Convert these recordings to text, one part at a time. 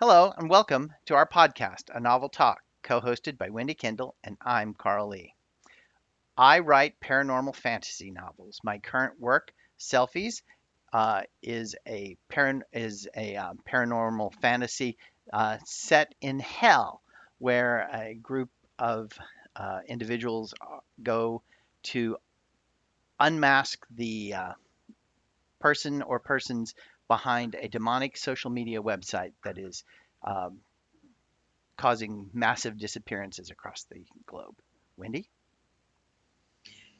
Hello and welcome to our podcast, A Novel Talk, co-hosted by Wendy, Kendall, and I'm Carl Lee. I write paranormal fantasy novels. My current work, Selfies, is a paranormal fantasy set in hell, where a group of individuals go to unmask the person or persons behind a demonic social media website that is um, causing massive disappearances across the globe. Wendy?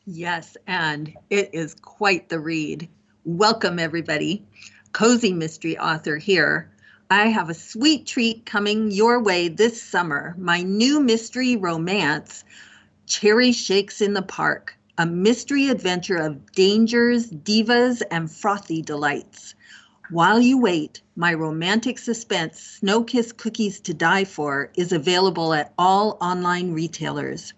Yes, and it is quite the read. Welcome, everybody. Cozy mystery author here. I have a sweet treat coming your way this summer. My new mystery romance, Cherry Shakes in the Park, a mystery adventure of dangers, divas, and frothy delights. While you wait, my romantic suspense, Snow Kiss Cookies to Die For, is available at all online retailers.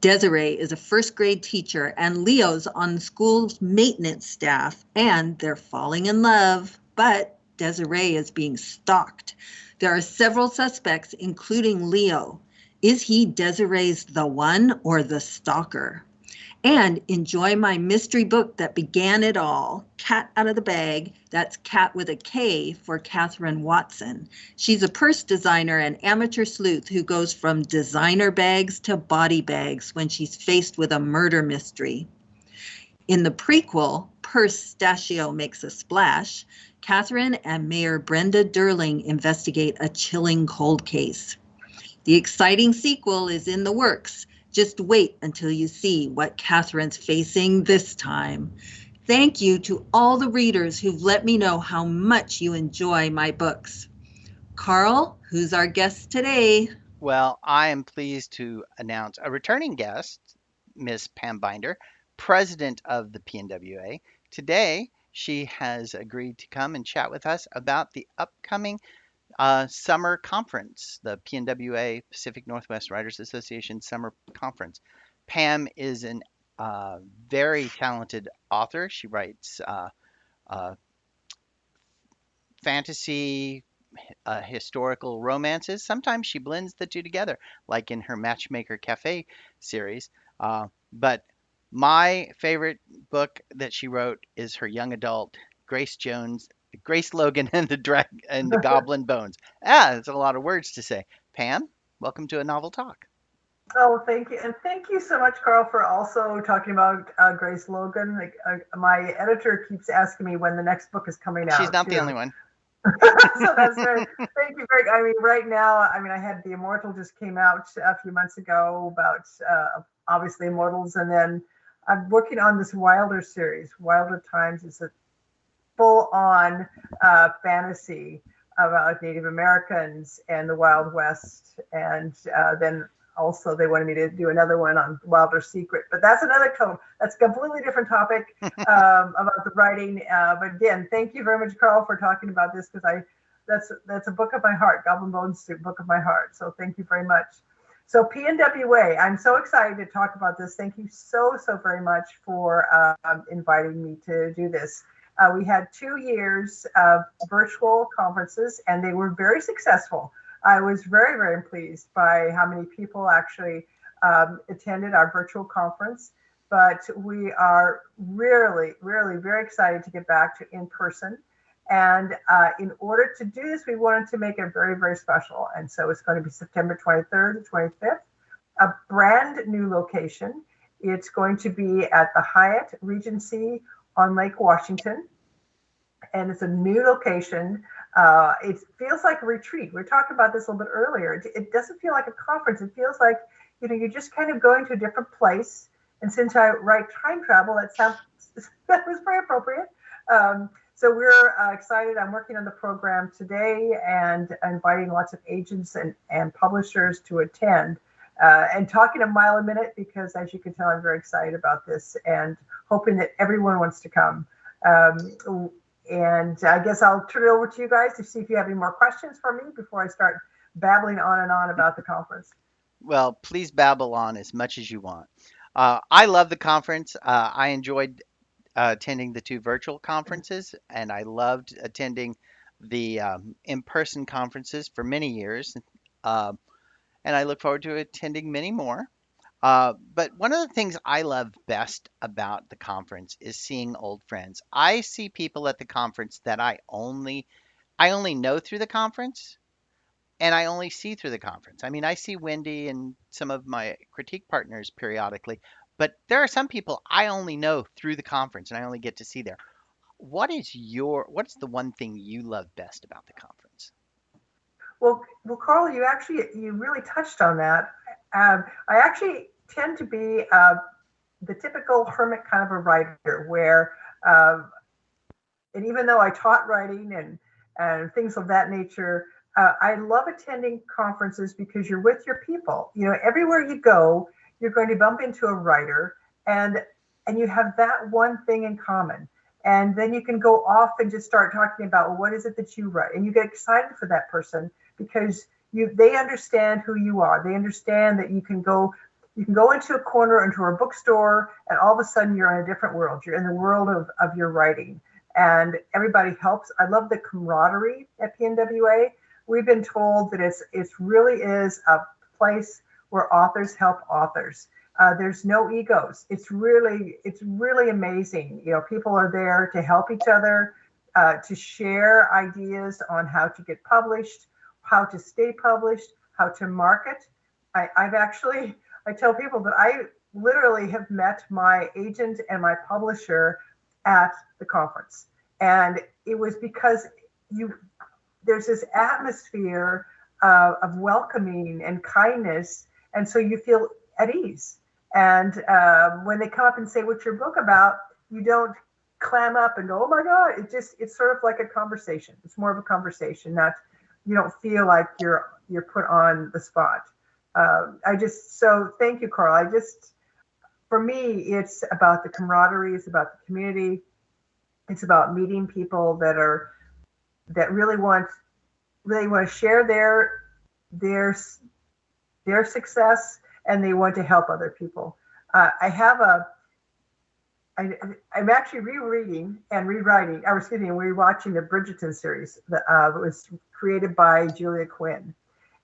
Desiree is a first grade teacher, and Leo's on the school's maintenance staff, and they're falling in love. But Desiree is being stalked. There are several suspects, including Leo. Is he Desiree's the one or the stalker? And enjoy my mystery book that began it all, Cat Out of the Bag. That's Cat with a K for Catherine Watson. She's a purse designer and amateur sleuth who goes from designer bags to body bags when she's faced with a murder mystery. In the prequel, Pistachio Makes a Splash, Catherine and Mayor Brenda Durling investigate a chilling cold case. The exciting sequel is in the works. Just wait until you see what Catherine's facing this time. Thank you to all the readers who've let me know how much you enjoy my books. Carl, who's our guest today? Well, I am pleased to announce a returning guest, Miss Pam Binder, president of the PNWA. Today, she has agreed to come and chat with us about the upcoming summer conference, the PNWA Pacific Northwest Writers Association Summer Conference. Pam is an very talented author. She writes uh, fantasy, historical romances. Sometimes she blends the two together, like in her Matchmaker Cafe series. But my favorite book that she wrote is her young adult Grace Jones, Grace Logan, and the Goblin Bones. It's a lot of words to say. Pam, welcome to a novel talk. Oh, thank you. And thank you so much, Carl, for also talking about Grace Logan. Like, my editor keeps asking me when the next book is coming She's out, not the too. only one. So that's very, thank you very, I mean, right now, I mean, I had The Immortal just came out a few months ago about obviously Immortals. And then I'm working on this Wilder series. Wilder Times is a full on fantasy about Native Americans and the Wild West. And then also they wanted me to do another one on Wilder Secret, but that's that's a completely different topic about the writing. But again, thank you very much, Carl, for talking about this, because that's a book of my heart. Goblin Bones, book of my heart. So thank you very much. So PNWA, I'm so excited to talk about this. Thank you so very much for inviting me to do this. We had 2 years of virtual conferences, and they were very successful. I was very pleased by how many people actually attended our virtual conference. But we are really very excited to get back to in person. And in order to do this, we wanted to make it very special. And so it's going to be September 23rd to 25th, a brand new location. It's going to be at the Hyatt Regency on Lake Washington. And it's a new location. It feels like a retreat. We were talking about this a little bit earlier. It doesn't feel like a conference. It feels like, you're just kind of going to a different place. And since I write time travel, that was very appropriate. So we're excited. I'm working on the program today and inviting lots of agents and publishers to attend, and talking a mile a minute, because as you can tell, I'm very excited about this and hoping that everyone wants to come. And I guess I'll turn it over to you guys to see if you have any more questions for me before I start babbling on and on about the conference. Well, please babble on as much as you want. I love the conference. I enjoyed attending the two virtual conferences, and I loved attending the in-person conferences for many years, uh, and I look forward to attending many more. But one of the things I love best about the conference is seeing old friends. I see people at the conference that I only know through the conference, and I only see through the conference. I mean, I see Wendy and some of my critique partners periodically, but there are some people I only know through the conference and I only get to see there. What's the one thing you love best about the conference? Well, Carl, you really touched on that. I actually tend to be the typical hermit kind of a writer, where, um, and even though I taught writing and things of that nature, I love attending conferences because you're with your people. You know, everywhere you go, you're going to bump into a writer, and and you have that one thing in common. And then you can go off and just start talking about, well, what is it that you write, and you get excited for that person because they understand who you are. They understand that you can go into a corner, into a bookstore, and all of a sudden you're in a different world. You're in the world of your writing, and everybody helps. I love the camaraderie at PNWA. We've been told that it really is a place where authors help authors. There's no egos. It's really amazing. You know, people are there to help each other, to share ideas on how to get published, how to stay published, how to market. I tell people that I literally have met my agent and my publisher at the conference. And it was because there's this atmosphere of welcoming and kindness. And so you feel at ease. And when they come up and say, what's your book about? You don't clam up and go, oh my God. It's sort of like a conversation. It's more of a conversation, not, you don't feel like you're put on the spot. So thank you, Carl. For me, it's about the camaraderie. It's about the community. It's about meeting people that really want to share their success, and they want to help other people. I'm actually rereading and rewriting. Rewatching the Bridgerton series that was created by Julia Quinn,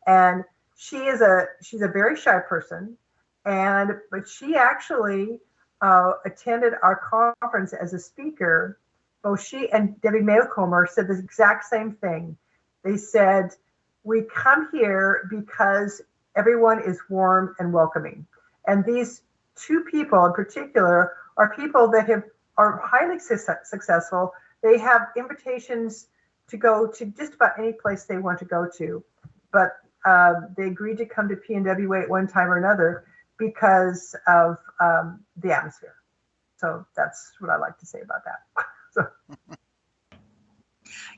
and she's a very shy person, but she actually attended our conference as a speaker. Both she and Debbie Maycomer said the exact same thing. They said, we come here because everyone is warm and welcoming. And these two people in particular are people that are highly successful. They have invitations to go to just about any place they want to go to. But they agreed to come to PNWA at one time or another because of the atmosphere. So that's what I like to say about that. So.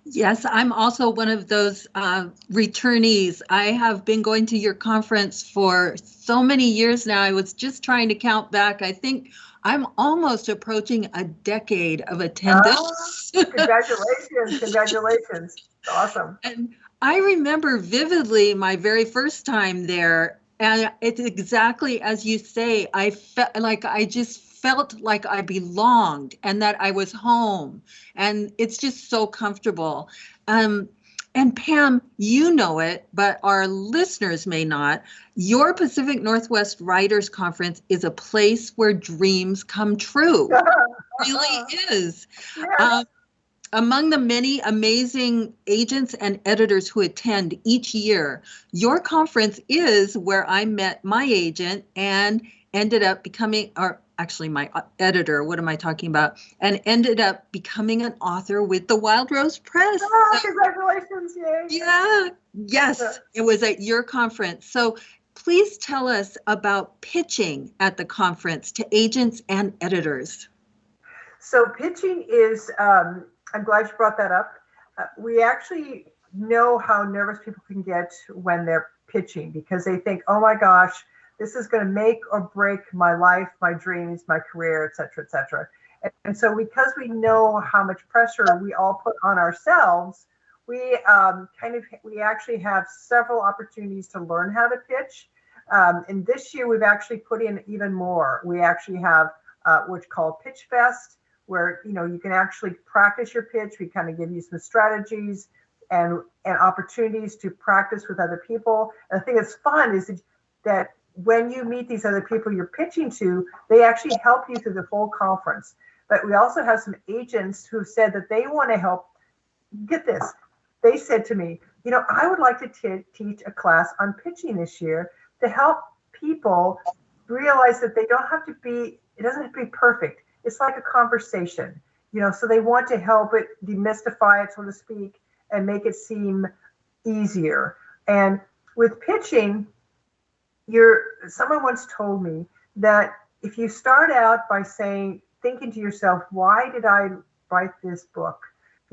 Yes, I'm also one of those returnees. I have been going to your conference for so many years now. I was just trying to count back. I think I'm almost approaching a decade of attendance. Congratulations. Congratulations. Awesome. And I remember vividly my very first time there. And it's exactly as you say. I felt like I belonged and that I was home, and it's just so comfortable. And Pam, you know it, but our listeners may not. Your Pacific Northwest Writers Conference is a place where dreams come true. It really is. Yes. Among the many amazing agents and editors who attend each year, your conference is where I met my agent and ended up becoming, or actually my editor, what am I talking about? And ended up becoming an author with the Wild Rose Press. Oh, congratulations. Yay. Yeah, yes, it was at your conference. So please tell us about pitching at the conference to agents and editors. So pitching is, I'm glad you brought that up. We actually know how nervous people can get when they're pitching because they think, oh my gosh, this is going to make or break my life, my dreams, my career, et cetera, et cetera. And so because we know how much pressure we all put on ourselves, we actually have several opportunities to learn how to pitch. And this year we've actually put in even more. We actually have what's called Pitch Fest, where you can actually practice your pitch. We kind of give you some strategies, and opportunities to practice with other people. And the thing that's fun is that when you meet these other people you're pitching to, they actually help you through the whole conference. But we also have some agents who said that they want to help. Get this. They said to me, I would like to teach a class on pitching this year to help people realize that it doesn't have to be perfect. It's like a conversation, so they want to help it demystify it, so to speak, and make it seem easier. And with pitching, someone once told me that if you start out by thinking to yourself, why did I write this book?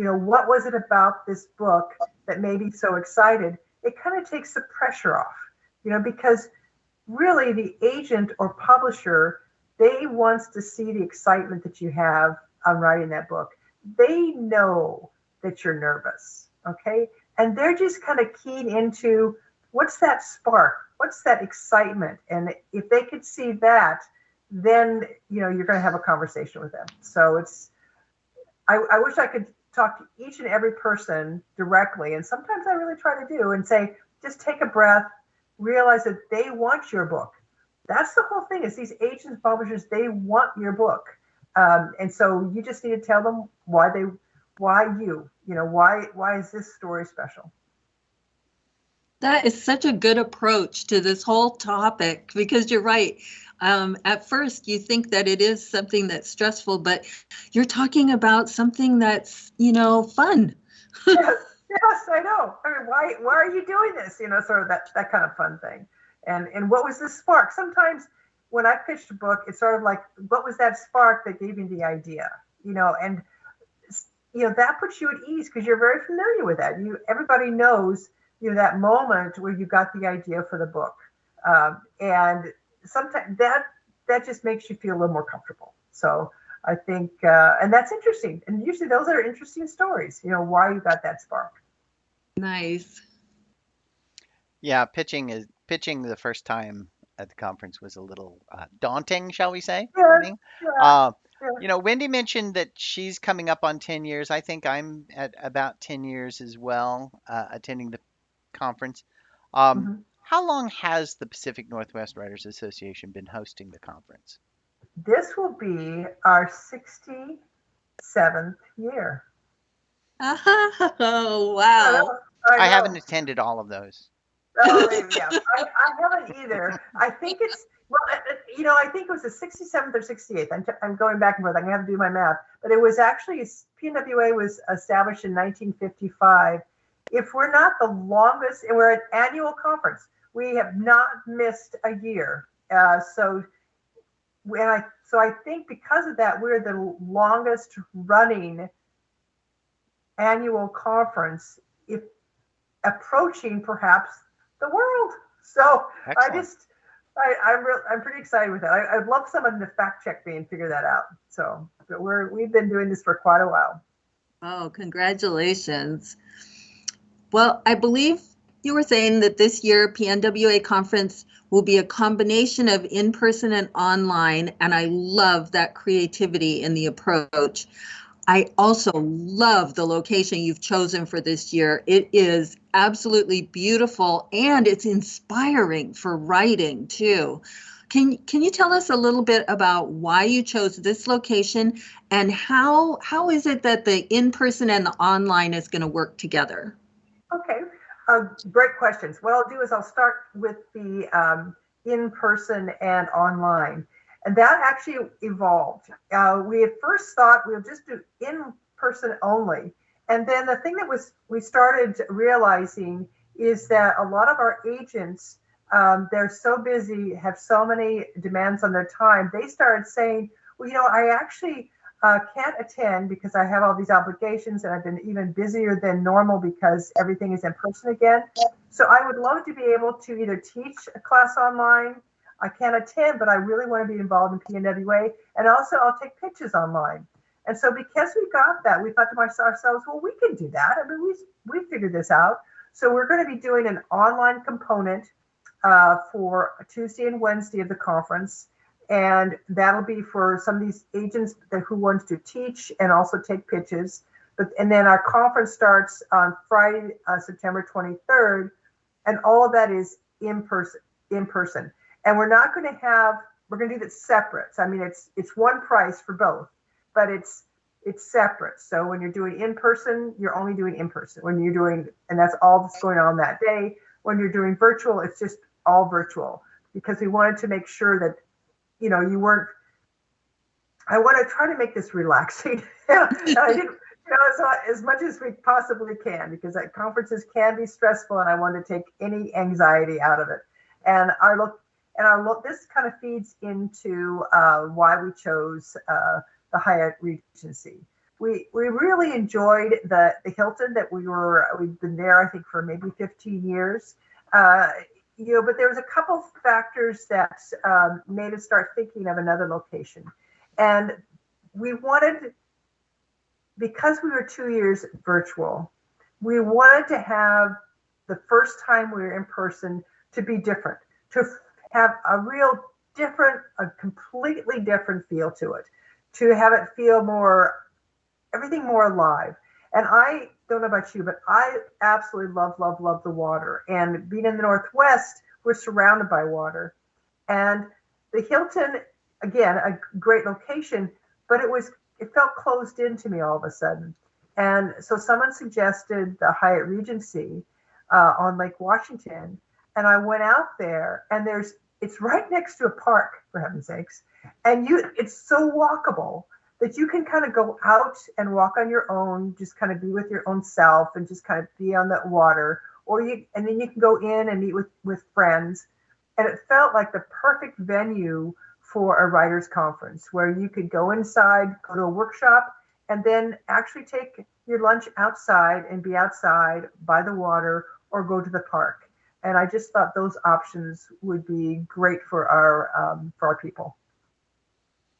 What was it about this book that made me so excited? It kind of takes the pressure off, because really the agent or publisher, they wants to see the excitement that you have on writing that book. They know that you're nervous, okay? And they're just kind of keyed into what's that spark? What's that excitement? And if they could see that, then, you're going to have a conversation with them. So I wish I could talk to each and every person directly. And sometimes I really try to do and say, just take a breath, realize that they want your book. That's the whole thing, is these agents, publishers, they want your book. And so you just need to tell them why is this story special? That is such a good approach to this whole topic, because you're right. At first, you think that it is something that's stressful, but you're talking about something that's, fun. Yes, I know. I mean, why are you doing this? Sort of that kind of fun thing. And what was the spark? Sometimes when I pitched a book, it's sort of like, what was that spark that gave me the idea? And that puts you at ease because you're very familiar with that. Everybody knows, that moment where you got the idea for the book. And sometimes that just makes you feel a little more comfortable. So I think, and that's interesting. And usually those are interesting stories, why you got that spark. Nice. Yeah, pitching the first time at the conference was a little daunting, shall we say? Yeah, For me. yeah, yeah. Wendy mentioned that she's coming up on 10 years. I think I'm at about 10 years as well, attending the conference. Um, Mhm. how long has the Pacific Northwest Writers Association been hosting the conference? This will be our 67th year. Oh, I wow. know. I I haven't know. attended all of those. Oh, yeah. I haven't either. I think it's, well, I think it was the 67th or 68th. I'm going back and forth. I'm going to have to do my math. But it was actually, PNWA was established in 1955. If we're not the longest, and we're an annual conference, we have not missed a year. So I think because of that, we're the longest running annual conference, if approaching perhaps the world. So Excellent. I'm pretty excited with that. I'd love someone to fact check me and figure that out. So, but we've been doing this for quite a while. Oh, congratulations. Well, I believe you were saying that this year PNWA conference will be a combination of in-person and online, and I love that creativity in the approach. I also love the location you've chosen for this year. It is absolutely beautiful and it's inspiring for writing too. Can you tell us a little bit about why you chose this location and how is it that the in-person and the online is going to work together? Okay, great questions. What I'll do is I'll start with the in-person and online. And that actually evolved. We at first thought we would just do in-person only. And then the thing that we started realizing is that a lot of our agents, they're so busy, have so many demands on their time. They started saying, well, I actually can't attend because I have all these obligations and I've been even busier than normal because everything is in person again. So I would love to be able to either teach a class online. I can't attend, but I really want to be involved in PNWA. And also I'll take pitches online. And so because we got that, we thought to ourselves, well, we can do that. I mean, we figured this out. So we're going to be doing an online component for Tuesday and Wednesday of the conference. And that'll be for some of these agents who want to teach and also take pitches. And then our conference starts on Friday, September 23rd, and all of that is in person. And we're going to do that separate. So, I mean, it's one price for both, but it's separate. So when you're doing in person, you're only doing in person. And that's all that's going on that day. When you're doing virtual, it's just all virtual, because we wanted to make sure that, I want to try to make this relaxing. I didn't, so as much as we possibly can, because conferences can be stressful, and I want to take any anxiety out of it. And this kind of feeds into why we chose the Hyatt Regency. We really enjoyed the Hilton that we've been there, I think, for maybe 15 years. But there was a couple factors that made us start thinking of another location. And we wanted, because we were 2 years virtual, we wanted to have the first time we were in person to be different, to have a completely different feel to it, to have it feel everything more alive. And I don't know about you, but I absolutely love the water. And being in the Northwest, we're surrounded by water. And the Hilton, again, a great location, but it felt closed in to me all of a sudden. And so someone suggested the Hyatt Regency on Lake Washington. And I went out there, and it's right next to a park, for heaven's sakes. And it's so walkable that you can kind of go out and walk on your own, just kind of be with your own self and just kind of be on that water. And then you can go in and meet with friends. And it felt like the perfect venue for a writers' conference, where you could go inside, go to a workshop, and then actually take your lunch outside and be outside by the water, or go to the park. And I just thought those options would be great for our people.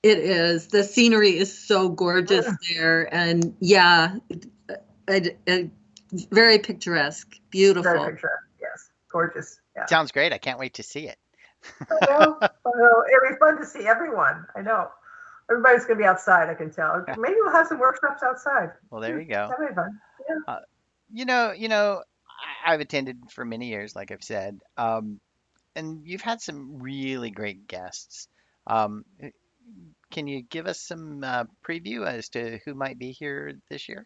It is. The scenery is so gorgeous there, and very picturesque, beautiful. Very picturesque, yes, gorgeous. Yeah. Sounds great. I can't wait to see it. I know. It'll be fun to see everyone. I know. Everybody's going to be outside, I can tell. Maybe we'll have some workshops outside. Well, there you go. That'll be fun. Yeah. I've attended for many years, like I've said, and you've had some really great guests. Um, can you give us some preview as to who might be here this year?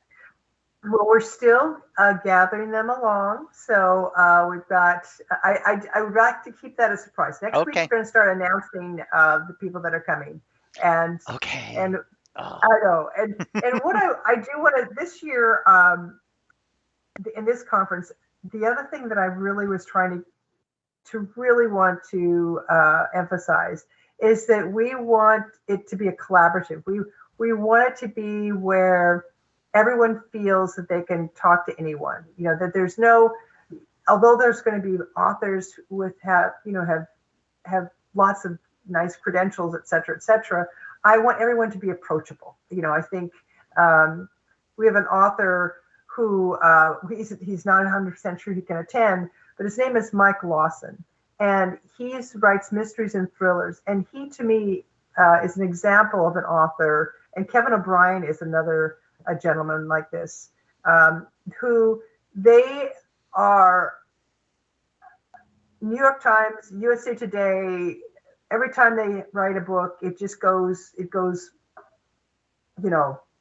Well, we're still gathering them along. So we've got, I would like to keep that a surprise. Next week, we're going to start announcing the people that are coming. And I know. And what I do want to, this year, in this conference, the other thing that I really was trying to really want to emphasize is that we want it to be a collaborative. We want it to be where everyone feels that they can talk to anyone. That although there's going to be authors have lots of nice credentials, et cetera, I want everyone to be approachable. I think we have an author who he's not 100% sure he can attend, but his name is Mike Lawson, and he writes mysteries and thrillers. And he, to me, is an example of an author. And Kevin O'Brien is another gentleman like this, who they are New York Times, USA Today. Every time they write a book, it goes,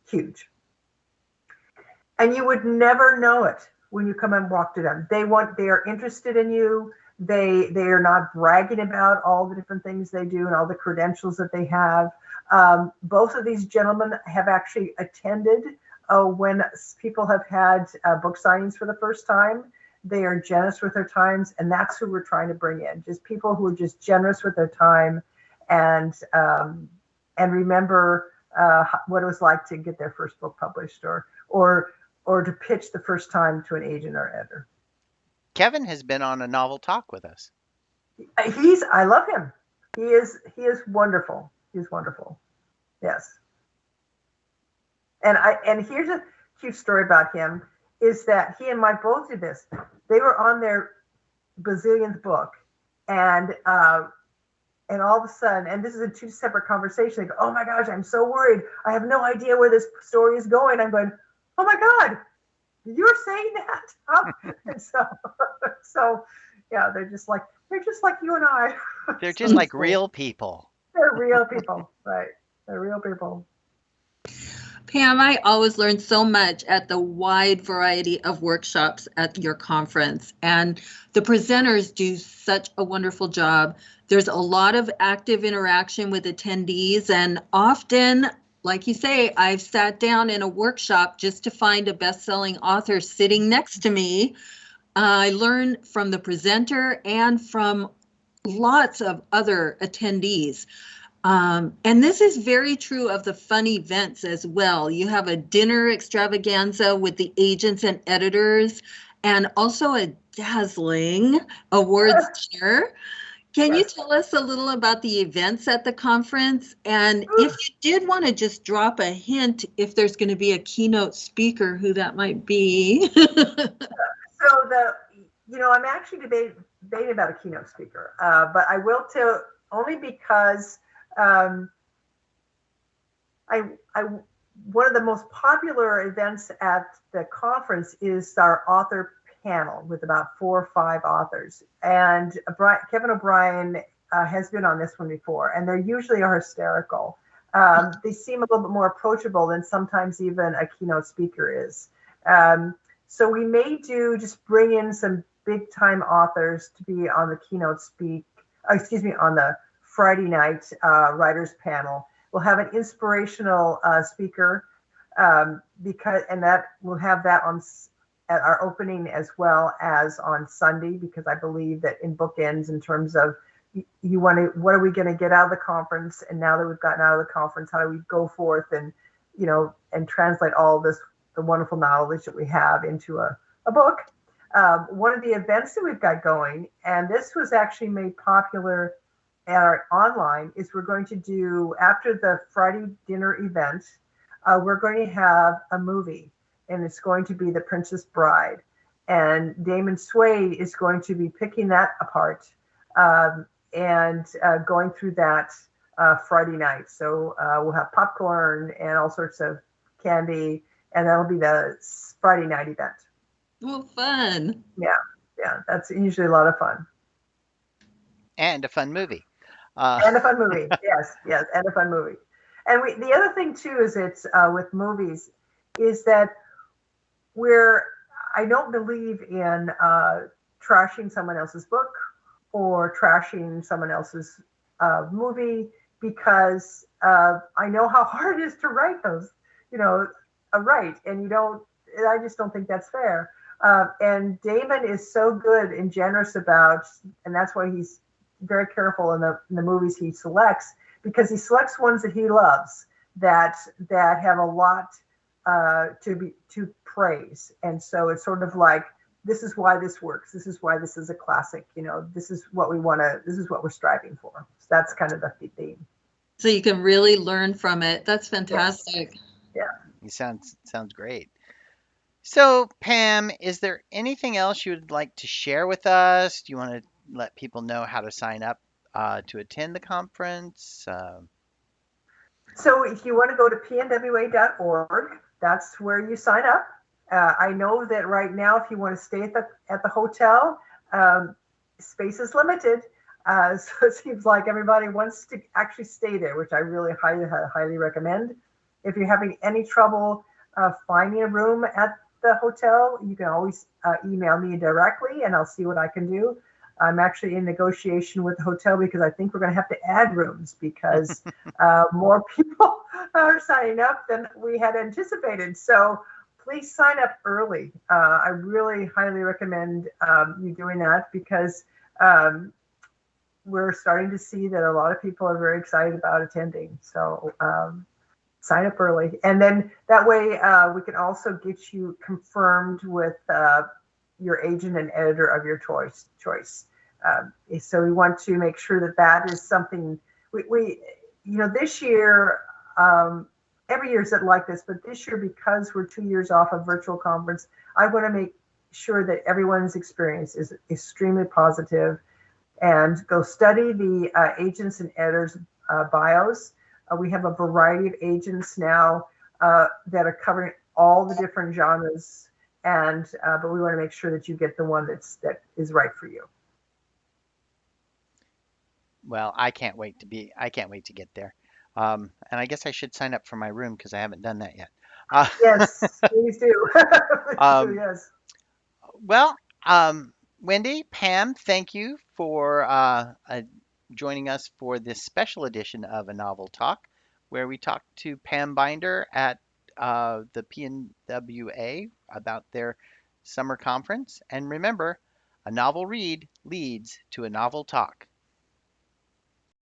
huge. And you would never know it when you come and walk to them. They are interested in you. They are not bragging about all the different things they do and all the credentials that they have. Both of these gentlemen have actually attended when people have had book signings for the first time. They are generous with their times, and that's who we're trying to bring in. Just people who are just generous with their time and remember what it was like to get their first book published, or to pitch the first time to an agent or editor. Kevin has been on a novel talk with us. I love him. He is wonderful. He's wonderful. Yes. And here's a cute story about him, is that he and Mike both did this. They were on their bazillionth book, and all of a sudden, and this is a two separate conversations, they go, "Oh my gosh, I'm so worried. I have no idea where this story is going." I'm going, oh my God, you're saying that? Huh? And so yeah, they're just like you and I. They're So just it's like cool. real people. They're real people, right? They're real people. Pam, I always learn so much at the wide variety of workshops at your conference, and the presenters do such a wonderful job. There's a lot of active interaction with attendees, and often, like you say, I've sat down in a workshop just to find a best-selling author sitting next to me. I learn from the presenter and from lots of other attendees. And this is very true of the fun events as well. You have a dinner extravaganza with the agents and editors, and also a dazzling awards dinner. Can you Yes. tell us a little about the events at the conference? And if you did want to just drop a hint, if there's going to be a keynote speaker, who that might be? So I'm actually debating about a keynote speaker, but I will tell only because um, I one of the most popular events at the conference is our author panel with about 4 or 5 authors, and Kevin O'Brien has been on this one before, and they usually are hysterical. They seem a little bit more approachable than sometimes even a keynote speaker is. So we may just bring in some big time authors to be on the on the Friday night writers panel. We'll have an inspirational speaker and that we'll have that at our opening as well as on Sunday, because I believe that in bookends, in terms of what are we going to get out of the conference, and now that we've gotten out of the conference, how do we go forth and translate all this, the wonderful knowledge that we have, into a book. One of the events that we've got going, and this was actually made popular at our online, is we're going to do, after the Friday dinner event, we're going to have a movie, and it's going to be The Princess Bride. And Damon Swade is going to be picking that apart and going through that Friday night. So we'll have popcorn and all sorts of candy, and that'll be the Friday night event. Oh, fun. Yeah, that's usually a lot of fun. And a fun movie. And a fun movie. Yes, and a fun movie. And the other thing too is it's with movies is that I don't believe in trashing someone else's book or trashing someone else's movie, because I know how hard it is to write those, and I just don't think that's fair. And Damon is so good and generous about, and that's why he's very careful in the movies he selects, because he selects ones that he loves, that have a lot to praise. And so it's sort of like, this is why this works. This is why this is a classic. This is what we're striving for. So that's kind of the theme. So you can really learn from it. That's fantastic. Yeah. It sounds great. So, Pam, is there anything else you would like to share with us? Do you want to let people know how to sign up to attend the conference? So if you want to go to pnwa.org, that's where you sign up. I know that right now, if you want to stay at the hotel, space is limited. So it seems like everybody wants to actually stay there, which I really highly recommend. If you're having any trouble finding a room at the hotel, you can always email me directly, and I'll see what I can do. I'm actually in negotiation with the hotel, because I think we're going to have to add rooms, because more people are signing up than we had anticipated. So please sign up early. I really highly recommend you doing that, because we're starting to see that a lot of people are very excited about attending. So sign up early. And then that way we can also get you confirmed with your agent and editor of your choice. So we want to make sure that is something we this year, every year is like this, but this year, because we're 2 years off of virtual conference, I want to make sure that everyone's experience is extremely positive, and go study the agents and editors bios. We have a variety of agents now that are covering all the different genres, and but we want to make sure that you get the one that is right for you. Well, I can't wait to get there. And I guess I should sign up for my room because I haven't done that yet. Uh, Yes, please do. Please do, um, yes. well, Wendy, Pam, thank you for joining us for this special edition of A Novel Talk, where we talked to Pam Binder at the PNWA about their summer conference. And remember, a novel read leads to a novel talk.